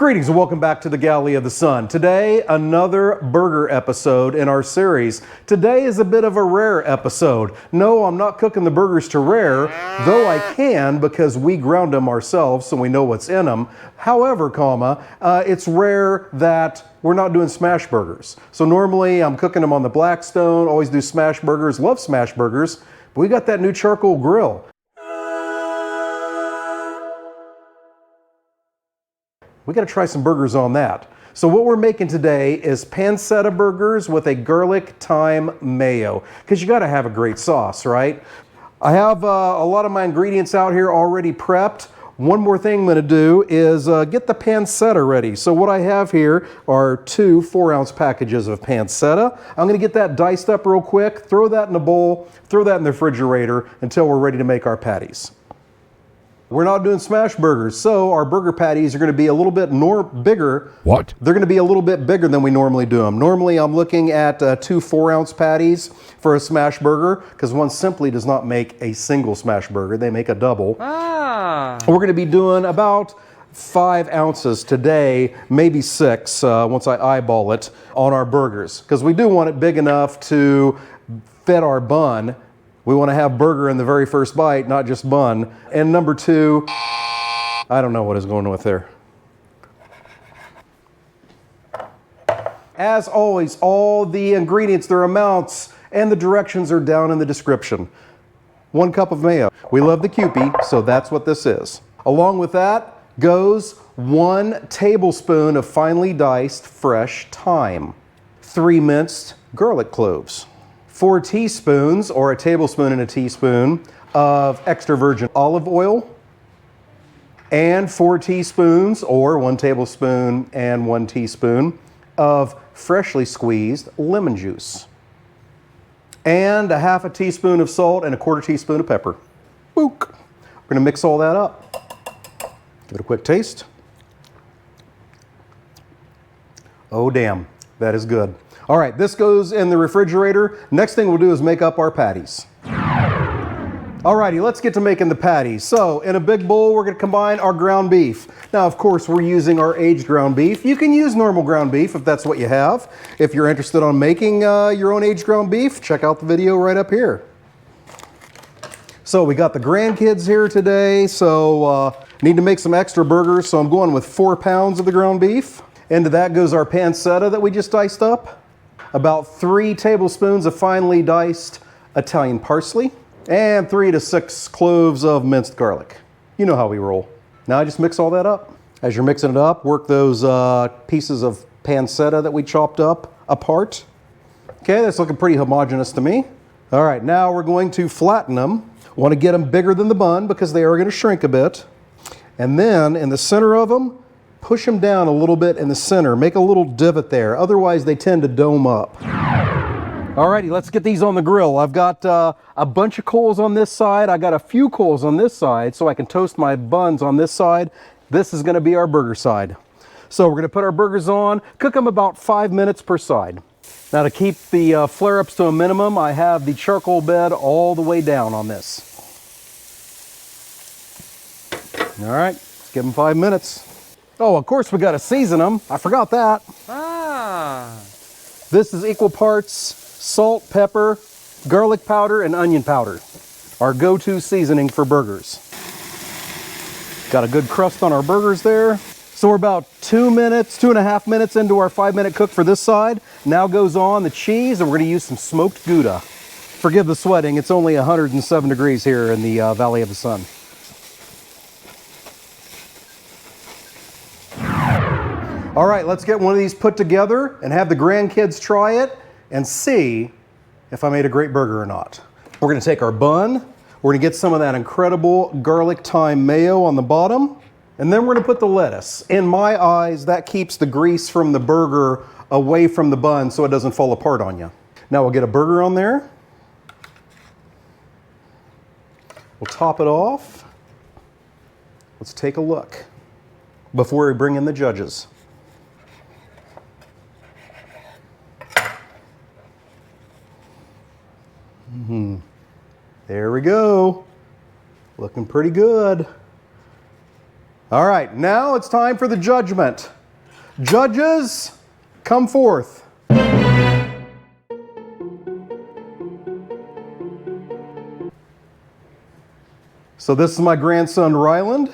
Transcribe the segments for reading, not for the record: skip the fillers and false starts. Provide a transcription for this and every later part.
Greetings and welcome back to the Galley of the Sun. Today, another burger episode in our series. Today is a bit of a rare episode. No, I'm not cooking the burgers to rare, though I can because we ground them ourselves so we know what's in them. However, it's rare that we're not doing smash burgers. So normally I'm cooking them on the Blackstone, always do smash burgers, love smash burgers, but we got that new charcoal grill. We got to try some burgers on that. So what we're making today is pancetta burgers with a garlic thyme mayo, because you got to have a great sauce, right? I have a lot of my ingredients out here already prepped. One more thing I'm going to do is get the pancetta ready. So what I have here are two 4-ounce packages of pancetta. I'm going to get that diced up real quick, throw that in a bowl, throw that in the refrigerator until we're ready to make our patties. We're not doing smash burgers, so our burger patties are going to be a little bit bigger. What? They're going to be a little bit bigger than we normally do them. Normally I'm looking at two 4-ounce patties for a smash burger, because one simply does not make a single smash burger. They make a double. We're going to be doing about 5 ounces today, maybe 6, once I eyeball it, on our burgers, because we do want it big enough to fit our bun. We want to have burger in the very first bite, not just bun. And number 2, I don't know what is going on with there. As always, all the ingredients, their amounts, and the directions are down in the description. 1 cup of mayo. We love the Kewpie, so that's what this is. Along with that goes 1 tablespoon of finely diced fresh thyme, 3 minced garlic cloves, 4 teaspoons, or a tablespoon and a teaspoon, of extra virgin olive oil, and 4 teaspoons, or 1 tablespoon and 1 teaspoon, of freshly squeezed lemon juice, and a half a teaspoon of salt and a 1/4 teaspoon of pepper. Book. We're going to mix all that up. Give it a quick taste. Oh, damn. That is good. All right, this goes in the refrigerator. Next thing we'll do is make up our patties. All righty, let's get to making the patties. So in a big bowl, we're going to combine our ground beef. Now, of course, we're using our aged ground beef. You can use normal ground beef if that's what you have. If you're interested in making your own aged ground beef, check out the video right up here. So we got the grandkids here today, so need to make some extra burgers. So I'm going with 4 pounds of the ground beef. Into that goes our pancetta that we just diced up. About 3 tablespoons of finely diced Italian parsley, and 3 to 6 cloves of minced garlic. You know how we roll. Now I just mix all that up. As you're mixing it up, work those pieces of pancetta that we chopped up apart. Okay, that's looking pretty homogeneous to me. All right, now we're going to flatten them. Want to get them bigger than the bun because they are going to shrink a bit. And then in the center of them, push them down a little bit in the center. Make a little divot there. Otherwise, they tend to dome up. Alrighty, let's get these on the grill. I've got a bunch of coals on this side. I got a few coals on this side so I can toast my buns on this side. This is going to be our burger side. So we're going to put our burgers on, cook them about 5 minutes per side. Now to keep the flare-ups to a minimum, I have the charcoal bed all the way down on this. Alright, let's give them 5 minutes. Oh, of course we got to season them. I forgot that. This is equal parts salt, pepper, garlic powder, and onion powder. Our go-to seasoning for burgers. Got a good crust on our burgers there. So we're about 2.5 minutes into our 5-minute cook for this side. Now goes on the cheese, and we're going to use some smoked Gouda. Forgive the sweating. It's only 107 degrees here in the Valley of the Sun. All right, let's get one of these put together and have the grandkids try it and see if I made a great burger or not. We're going to take our bun. We're going to get some of that incredible garlic thyme mayo on the bottom. And then we're going to put the lettuce. In my eyes, that keeps the grease from the burger away from the bun so it doesn't fall apart on you. Now we'll get a burger on there. We'll top it off. Let's take a look before we bring in the judges. There we go. Looking pretty good. All right, now it's time for the judgment. Judges, come forth. So this is my grandson Ryland,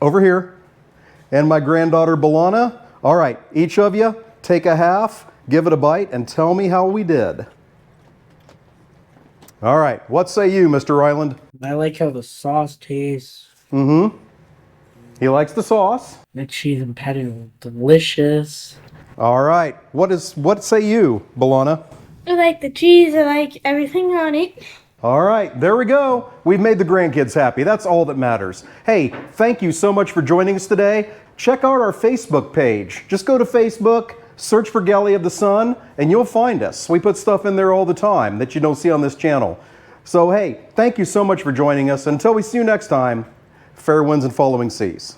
over here, and my granddaughter Balana. All right, each of you take a half, give it a bite, and tell me how we did. All right, what say you, Mr. Ryland? I like how the sauce tastes. Mm-hmm. He likes the sauce. The cheese and patty are delicious. All right, what say you, Balana? I like the cheese. I like everything on it. All right, there we go. We've made the grandkids happy. That's all that matters. Hey, thank you so much for joining us today. Check out our Facebook page. Just go to Facebook, search for Galley of the Sun, and you'll find us. We put stuff in there all the time that you don't see on this channel. So hey, thank you so much for joining us. Until we see you next time, fair winds and following seas.